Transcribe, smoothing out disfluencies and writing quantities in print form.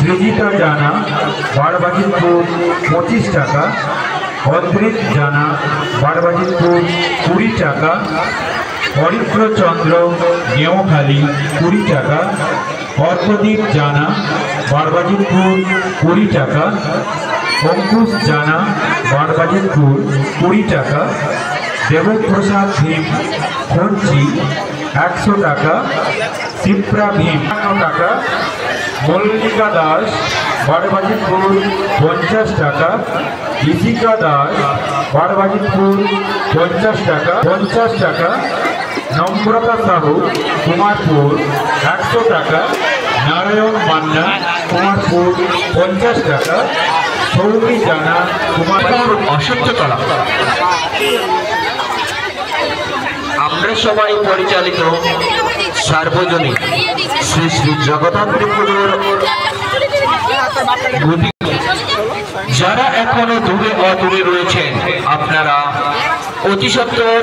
সৃজিতা জানা বারবাজিতপুর 25 টাকা, অদ্রিত জানা বারবাজিতপুর 20 টাকা, অরিত্র চন্দ্র নেওখালি 20 টাকা, অর্কদীপ জানা বারবাজিতপুর 20 টাকা, অঙ্কুশ জানা বারবাজিতপুর 20 টাকা, দেবপ্রসাদ ভীম খঞ্চি 100 টাকা, শিপ্রা ভীম 50 টাকা, মল্লিকা দাস বারবাজিতপুর 50 টাকা, ইশিকা দাস বারবাজিতপুর 50 টাকা, নম্রতা সাহু কুমারপুর 100 টাকা, নারায়ণ মান্না কুমারপুর 50 টাকা, সৌমি জানা কুমারপুর অসহ্যতলা। আমরা সবাই পরিচালিত সার্বজনীন শ্রী শ্রী জগদ্ধাত্রী পুজোর যারা এখনো দূরে অদূরে রয়েছেন, আপনারা অতি সত্বর